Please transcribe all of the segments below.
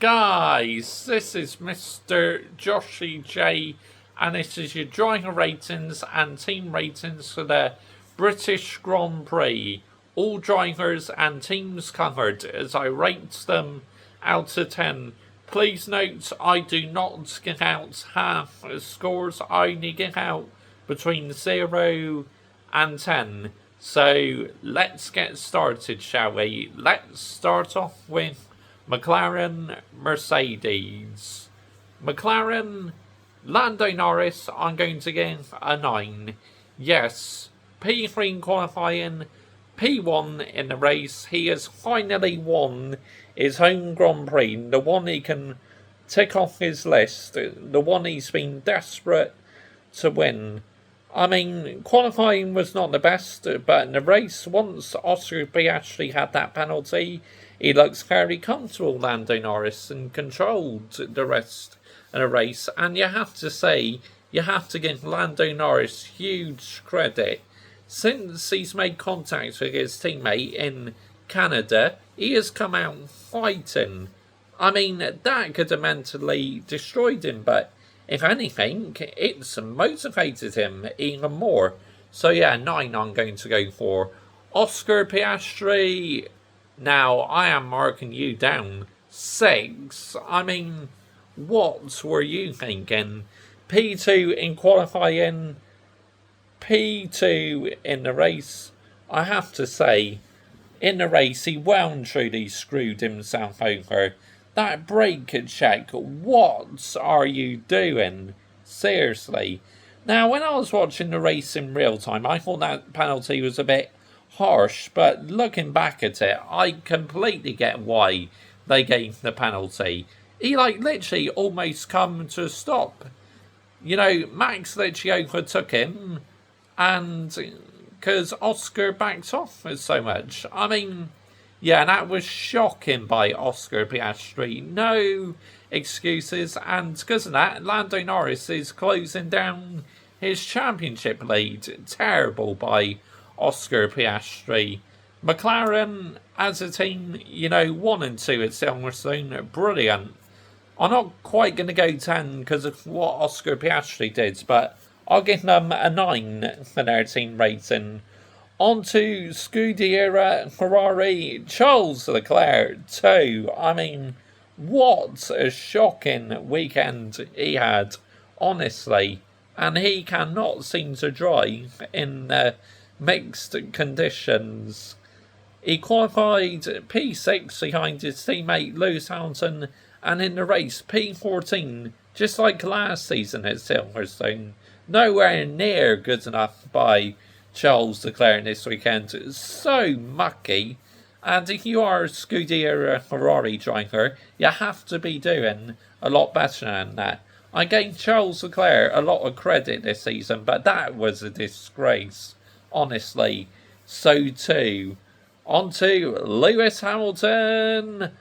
guys, this is Mr. Joshy J, and this is your driver ratings and team ratings for the British Grand Prix. All drivers and teams covered as I rate them out of 10. Please note, I do not give out half scores, I only give out between 0 and 10. So let's get started, shall we? Let's start off with McLaren, Mercedes. McLaren, Lando Norris, I'm going to give a 9. Yes, P3 in qualifying, P1 in the race. He has finally won his home Grand Prix, the one he can tick off his list, the one he's been desperate to win. I mean, qualifying was not the best, but in the race, once Oscar Piastri had that penalty, he looks very comfortable, Lando Norris, and controlled the rest of the race. And you have to say, you have to give Lando Norris huge credit. Since he's made contact with his teammate in Canada, he has come out fighting. I mean, that could have mentally destroyed him, but if anything, it's motivated him even more. So yeah, 9 I'm going to go for. Oscar Piastri, now I am marking you down. 6. I mean, what were you thinking? P2 in qualifying, P2 in the race. I have to say, in the race he well and truly screwed himself over. That brake check, what are you doing? Seriously. Now, when I was watching the race in real time, I thought that penalty was a bit harsh, but looking back at it, I completely get why they gave the penalty. He, literally almost come to a stop. You know, Max literally overtook him, and because Oscar backed off so much. I mean, yeah, that was shocking by Oscar Piastri. No excuses, and because of that, Lando Norris is closing down his championship lead. Terrible by Oscar Piastri. McLaren, as a team, 1 and 2 at Silverstone, brilliant. I'm not quite going to go 10 because of what Oscar Piastri did, but I'll give them a 9 for their team rating. On to Scuderia Ferrari, Charles Leclerc 2. I mean, what a shocking weekend he had, honestly. And he cannot seem to drive in mixed conditions. He qualified P6 behind his teammate Lewis Hamilton, and in the race P14, just like last season at Silverstone. Nowhere near good enough by Charles Leclerc this weekend. So mucky. And if you are a Scuderia Ferrari driver, you have to be doing a lot better than that. I gave Charles Leclerc a lot of credit this season, but that was a disgrace. Honestly. So too. On to Lewis Hamilton.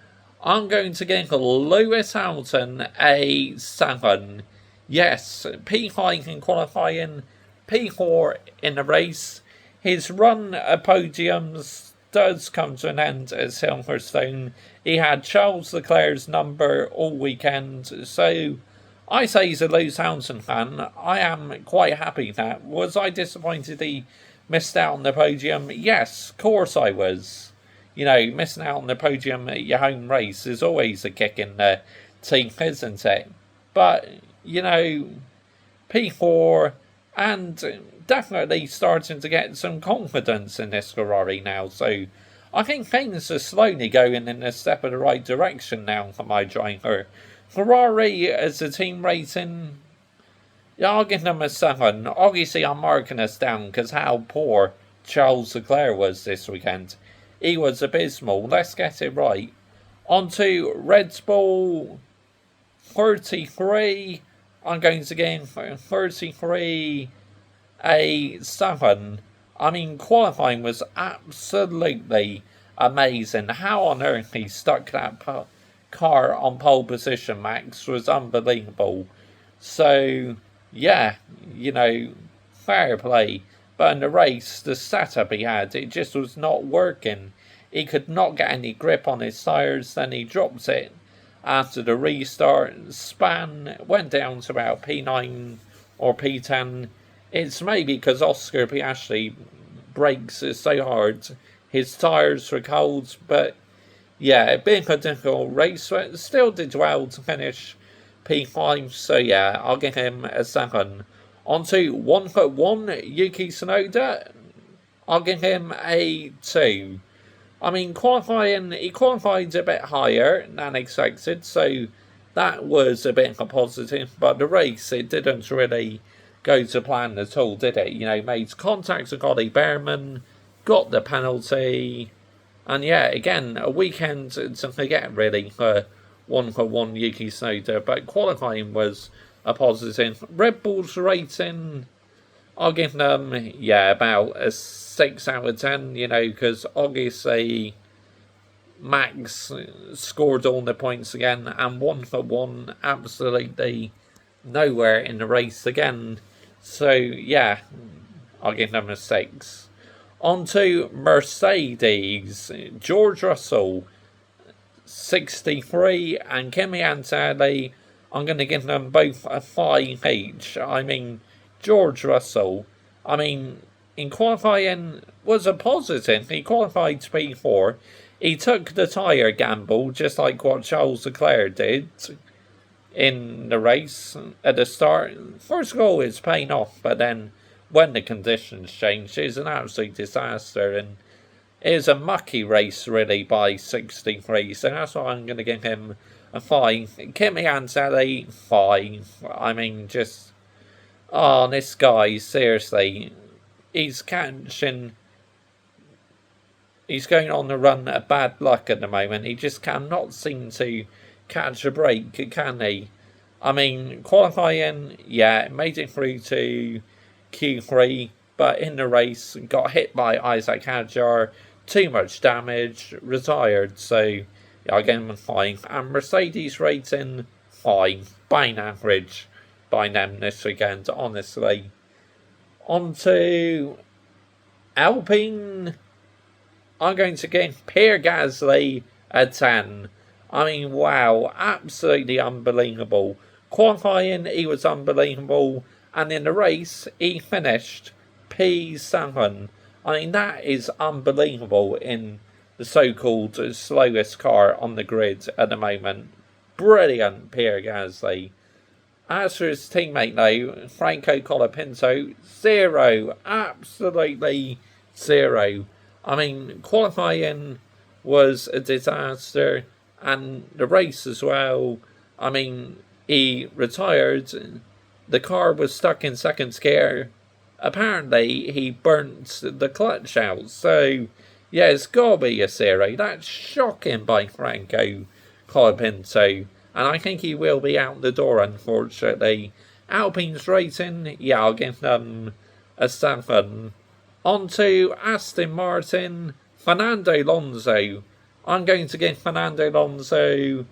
I'm going to give Lewis Hamilton a 7. Yes, P5 in qualifying, P4 in the race. His run at podiums does come to an end at Silverstone. He had Charles Leclerc's number all weekend, so I say he's a Lewis Hamilton fan. I am quite happy that. Was I disappointed he missed out on the podium? Yes, of course I was. Missing out on the podium at your home race is always a kick in the teeth, isn't it? But, P4, and definitely starting to get some confidence in this Ferrari now. So I think things are slowly going in a step in the right direction now for my driver. Ferrari as a team rating, yeah, I'll give them a 7. Obviously, I'm marking us down because how poor Charles Leclerc was this weekend. He was abysmal. Let's get it right. On to Red Bull 33. I'm going to give 33 a 7. I mean, qualifying was absolutely amazing. How on earth he stuck that car on pole position, Max, was unbelievable. So, yeah, fair play. But in the race, the setup he had, it just was not working. He could not get any grip on his tyres, then he drops it after the restart. Span went down to about P9 or P10. It's maybe because Oscar Piastri brakes so hard. His tyres were cold, but yeah, being a difficult race, but still did well to finish P5, so yeah, I'll give him a 7. On to 1-1, Yuki Tsunoda, I'll give him a 2. I mean, he qualified a bit higher than expected, so that was a bit of a positive, but the race, it didn't really go to plan at all, did it? You know, made contact with Ollie Behrman, got the penalty, and yeah, again, a weekend to forget really for 1-1 Yuki Tsunoda, but qualifying was a positive. Red Bull's rating, I'll give them, yeah, about a 6 out of 10, you know, because obviously Max scored all the points again, and 1-1 absolutely nowhere in the race again. So yeah, I'll give them a 6. On to Mercedes, George Russell, 63, and Kimi Antonelli, I'm going to give them both a 5 each. I mean, George Russell, I mean, in qualifying was a positive. He qualified to P4. He took the tyre gamble, just like what Charles Leclerc did in the race at the start. First goal is paying off, but then when the conditions changed, it's an absolute disaster, and it is a mucky race really by 63, so that's why I'm going to give him a 5. Kimi Antonelli, 5. I mean, just, oh, this guy, seriously, he's going on the run of bad luck at the moment. He just cannot seem to catch a break, can he? I mean, qualifying, yeah, made it through to Q3, but in the race got hit by Isaac Hadjar, too much damage, retired, so yeah, I gave him a 5. And Mercedes rating, 5, by an average by them this weekend, honestly. On to Alpine, I'm going to give Pierre Gasly a 10. I mean, wow, absolutely unbelievable. Qualifying, he was unbelievable, and in the race, he finished P7. I mean, that is unbelievable in the so-called slowest car on the grid at the moment. Brilliant, Pierre Gasly. As for his teammate, though, Franco Colapinto, 0. Absolutely 0. I mean, qualifying was a disaster, and the race as well. I mean, he retired. The car was stuck in second gear. Apparently, he burnt the clutch out. So, yeah, it's got to be a 0. That's shocking by Franco Colapinto. And I think he will be out the door, unfortunately. Alpine's rating, yeah, I'll give them a 7. On to Aston Martin, Fernando Alonso. I'm going to give Fernando Alonso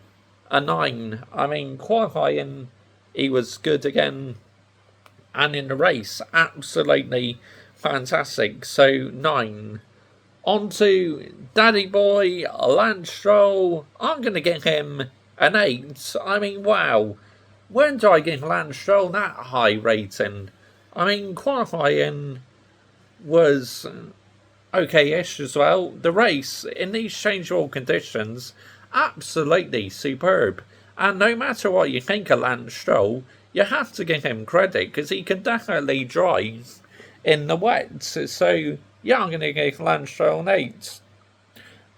a 9. I mean, qualifying, he was good again. And in the race, absolutely fantastic. So, 9. On to Daddy Boy, Lance Stroll. I'm going to give him an 8. I mean, wow. When do I give Lance Stroll that high rating? I mean, qualifying was okay-ish as well. The race, in these changeable conditions, absolutely superb. And no matter what you think of Lance Stroll, you have to give him credit, because he can definitely drive in the wet. So, yeah, I'm going to give Lance Stroll an 8.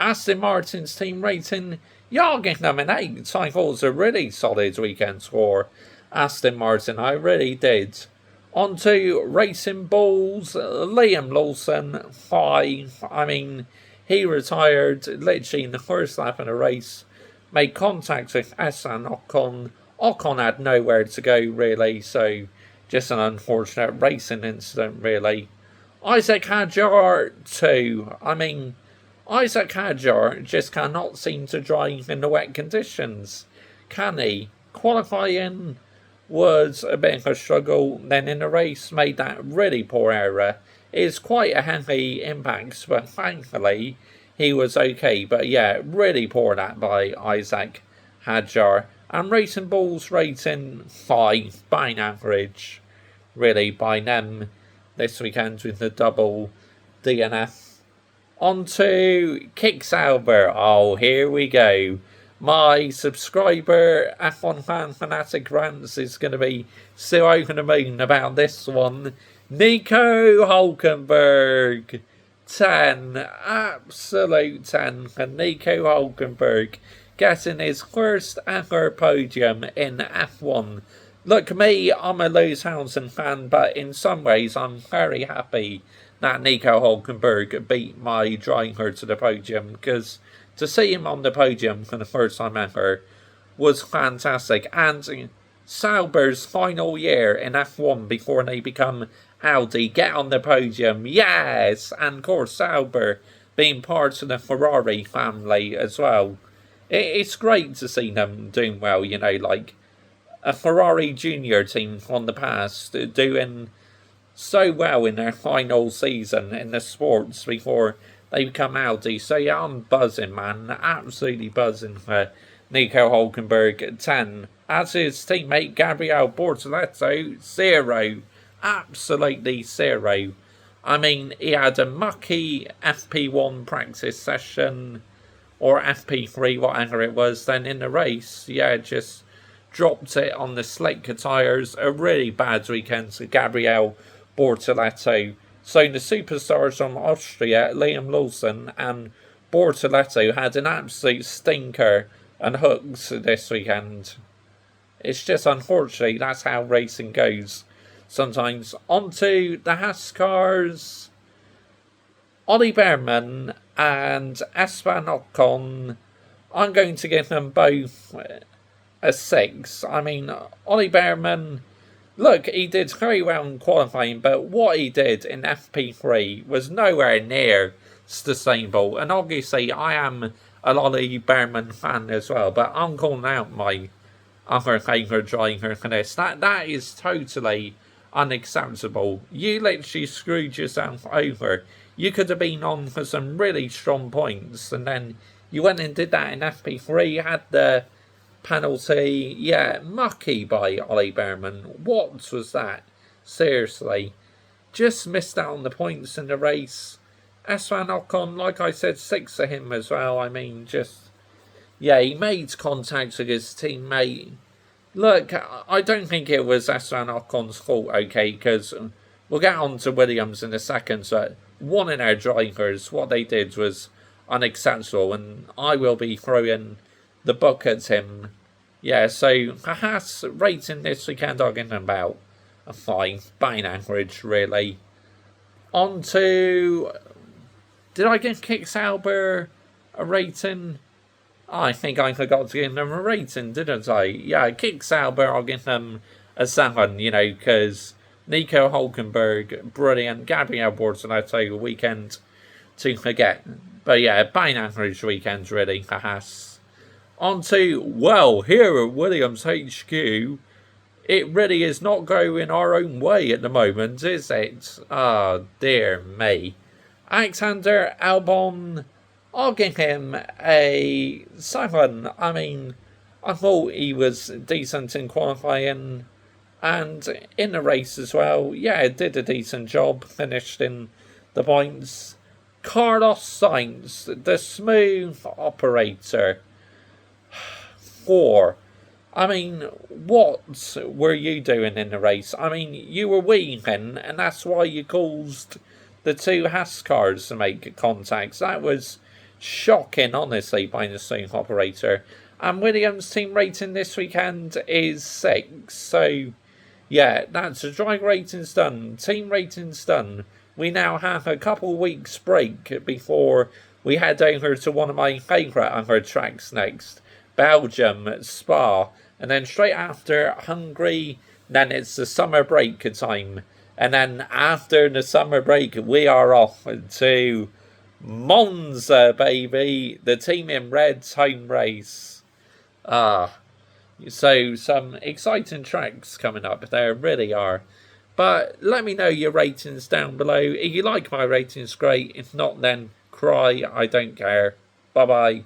Aston Martin's team rating, yeah, I'll give them an 8. I thought it was a really solid weekend for Aston Martin. I really did. On to Racing Bulls, Liam Lawson, 5. I mean, he retired literally in the first lap of the race, made contact with Esteban Ocon. Ocon had nowhere to go, really, so just an unfortunate racing incident, really. Isaac Hadjar, 2. I mean, Isaac Hadjar just cannot seem to drive in the wet conditions, can he? Qualifying was a bit of a struggle, then in the race made that really poor error. It's quite a heavy impact, but thankfully he was okay. But yeah, really poor that by Isaac Hadjar. And Racing Bull's rating 5, by average, really, by them this weekend with the double DNF. On to Kicksauber. Oh, here we go. My subscriber, F1 Fan Fanatic Rants, is going to be so over the moon about this one. Nico Hulkenberg, 10. Absolute 10 for Nico Hulkenberg, getting his first ever podium in F1. Look, me, I'm a Lewishausen fan, but in some ways I'm very happy that Nico Hulkenberg beat my driver to the podium, because to see him on the podium for the first time ever was fantastic. And Sauber's final year in F1 before they become Audi, get on the podium, yes! And of course Sauber being part of the Ferrari family as well. It's great to see them doing well, you know, like a Ferrari junior team from the past doing so well in their final season in the sports before they become Audi. So yeah, I'm buzzing, man. Absolutely buzzing for Nico Hulkenberg, 10. As his teammate Gabriel Bortoleto, 0. Absolutely 0. I mean, he had a mucky FP1 practice session, or FP3, whatever it was, then in the race, yeah, just dropped it on the slick tyres. A really bad weekend for Gabriel Bortoleto. So the superstars from Austria, Liam Lawson and Bortoleto, had an absolute stinker and hooks this weekend. It's just unfortunately that's how racing goes sometimes. Onto the Haas cars. Ollie Behrman and Esteban Ocon, I'm going to give them both a 6. I mean, Ollie Behrman, look, he did very well in qualifying, but what he did in FP3 was nowhere near sustainable. And obviously, I am an Ollie Behrman fan as well, but I'm calling out my other favourite driver for this. That is totally unacceptable. You literally screwed yourself over. You could have been on for some really strong points, and then you went and did that in FP3, had the penalty. Yeah, mucky by Ollie Behrman. What was that? Seriously. Just missed out on the points in the race. Esteban Ocon, like I said, 6 for him as well. I mean, just, yeah, he made contact with his teammate. Look, I don't think it was Esteban Ocon's fault, okay, because we'll get on to Williams in a second, but one of their drivers, what they did was unacceptable, and I will be throwing the book at him. Yeah, so Haas rating this weekend, I'll give them about a 5, by an average, really. On to, did I give Kicksauber a rating? I think I forgot to give them a rating, didn't I? Yeah, Kicksauber, I'll give them a 7, you know, because Nico Hulkenberg, brilliant. Gabriel Bortoleto, weekend to forget. But yeah, by an average weekend, really, for Haas. On to, well, here at Williams HQ, it really is not going our own way at the moment, is it? Oh, dear me. Alexander Albon, I'll give him a 7. I mean, I thought he was decent in qualifying and in the race as well. Yeah, did a decent job, finished in the points. Carlos Sainz, the smooth operator, 4. I mean, what were you doing in the race? I mean, you were weaving, and that's why you caused the 2 Haas cars to make contacts. That was shocking, honestly, by the smooth operator. And Williams' team rating this weekend is 6. So, yeah, that's the driver ratings done. Team ratings done. We now have a couple weeks break before we head over to one of my favourite other tracks next, Belgium, Spa. And then straight after Hungary, then it's the summer break time. And then after the summer break, we are off to Monza, baby. The team in red's home race. So some exciting tracks coming up. There really are. But let me know your ratings down below. If you like my ratings, great. If not, then cry. I don't care. Bye-bye.